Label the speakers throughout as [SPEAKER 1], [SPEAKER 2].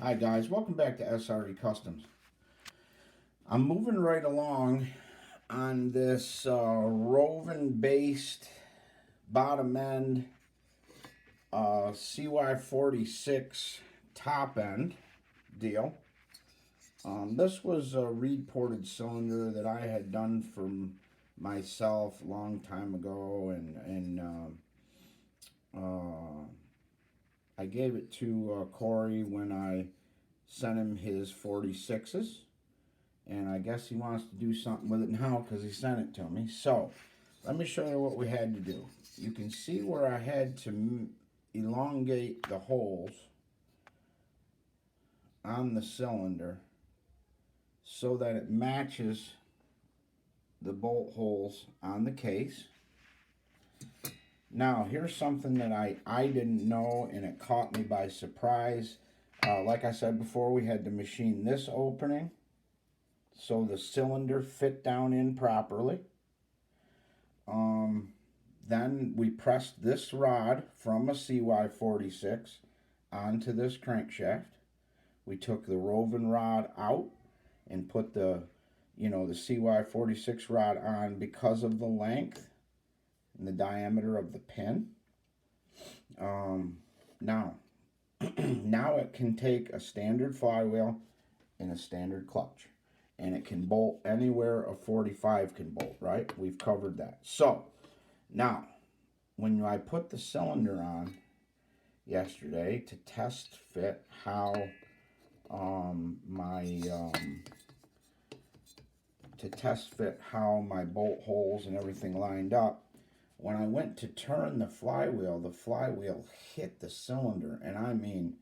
[SPEAKER 1] Hi guys, welcome back to SRE Customs. I'm moving right along on this rovan based bottom end cy46 top end deal. This was a reed ported cylinder that I had done for myself a long time ago, and I gave it to Corey when I sent him his 46s, and I guess he wants to do something with it now because he sent it to me. So let me show you what we had to do. You can see where I had to elongate the holes on the cylinder so that it matches the bolt holes on the case. Now here's something that I didn't know, and it caught me by surprise. Like I said before, we had to machine this opening so the cylinder fit down in properly. Then we pressed this rod from a cy46 onto this crankshaft. We took the rovan rod out and put the cy46 rod on because of the length and the diameter of the pin. Now it can take a standard flywheel and a standard clutch, and it can bolt anywhere a 45 can bolt, right? We've covered that. So now when I put the cylinder on yesterday to test fit how my bolt holes and everything lined up, when I went to turn the flywheel hit the cylinder, and I mean,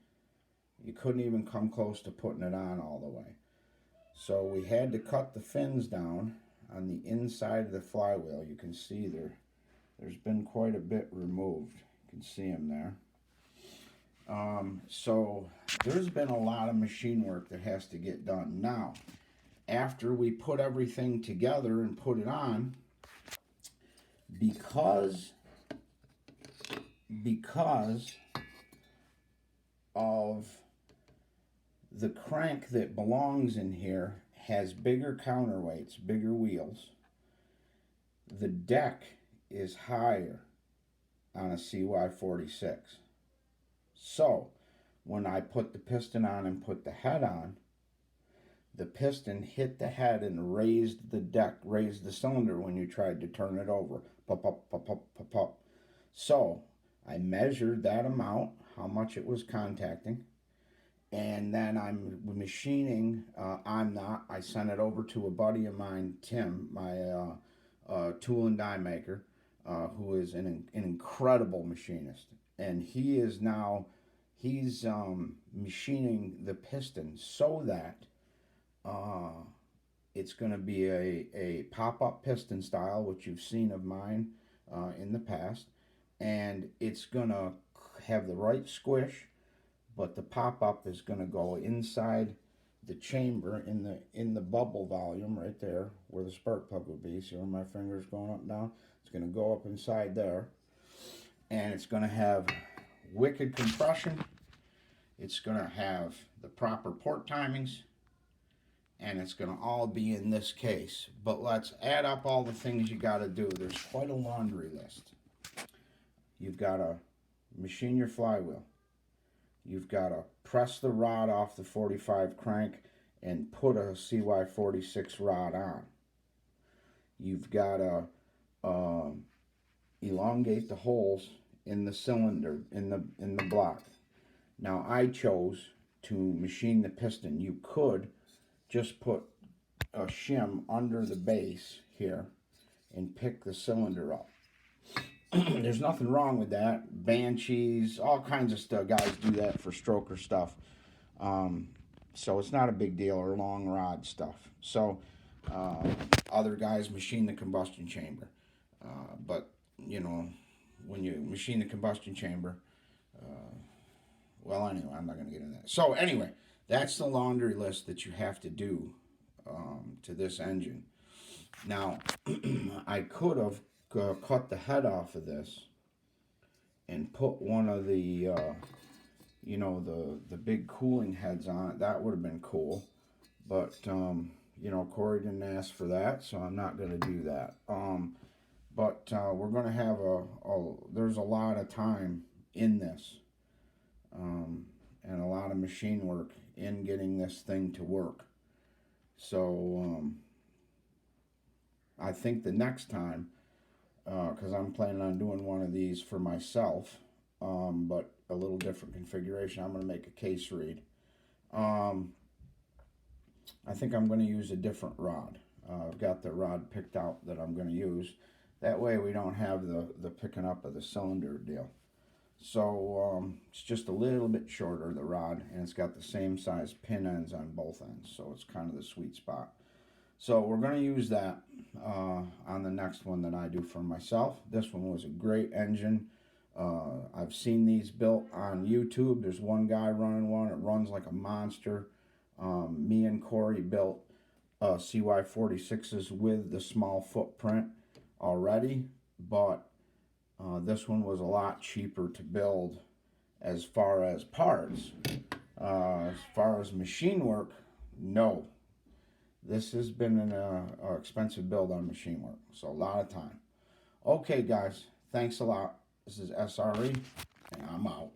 [SPEAKER 1] you couldn't even come close to putting it on all the way. So we had to cut the fins down on the inside of the flywheel. You can see there's been quite a bit removed. You can see them there. So there's been a lot of machine work that has to get done. Now, after we put everything together and put it on, because of the crank that belongs in here has bigger counterweights, bigger wheels, the deck is higher on a cy46. So when I put the piston on and put the head on, the piston hit the head and raised the deck, raised the cylinder when you tried to turn it over. Pop, pop, pop, pop, pop, pop. So I measured that amount, how much it was contacting, and then I'm machining. I sent it over to a buddy of mine, Tim, my tool and die maker, who is an incredible machinist, and he's machining the piston so that it's going to be a pop-up piston style, which you've seen of mine in the past, and it's going to have the right squish, but the pop-up is going to go inside the chamber in the bubble volume right there where the spark plug would be. See where my finger's going up and down? It's going to go up inside there, and it's going to have wicked compression. It's going to have the proper port timings, and it's going to all be in this case. But let's add up all the things you got to do. There's quite a laundry list. You've got to machine your flywheel. You've got to press the rod off the 45 crank and put a cy46 rod on. You've got to elongate the holes in the cylinder, in the block. Now I chose to machine the piston. You could just put a shim under the base here and pick the cylinder up. There's nothing wrong with that. Banshees, all kinds of stuff. Guys do that for stroker stuff. So it's not a big deal, or long rod stuff. So other guys machine the combustion chamber. But, you know, when you machine the combustion chamber, well, anyway, I'm not going to get into that. So anyway, that's the laundry list that you have to do to this engine. Now, I could have cut the head off of this and put one of the you know, the big cooling heads on it. That would have been cool. But, you know, Corey didn't ask for that, so I'm not going to do that. But we're going to have there's a lot of time in this, and a lot of machine work in getting this thing to work. So I think the next time, because I'm planning on doing one of these for myself, but a little different configuration, I'm going to make a case read. I think I'm going to use a different rod. I've got the rod picked out that I'm going to use. That way we don't have the picking up of the cylinder deal. So it's just a little bit shorter, the rod, and it's got the same size pin ends on both ends. So it's kind of the sweet spot. So we're going to use that on the next one that I do for myself. This one was a great engine. I've seen these built on YouTube. There's one guy running one. It runs like a monster. Me and Corey built cy46s with the small footprint already, but this one was a lot cheaper to build as far as parts. As far as machine work, no. This has been an expensive build on machine work, so a lot of time. Okay, guys, thanks a lot. This is SRE, and I'm out.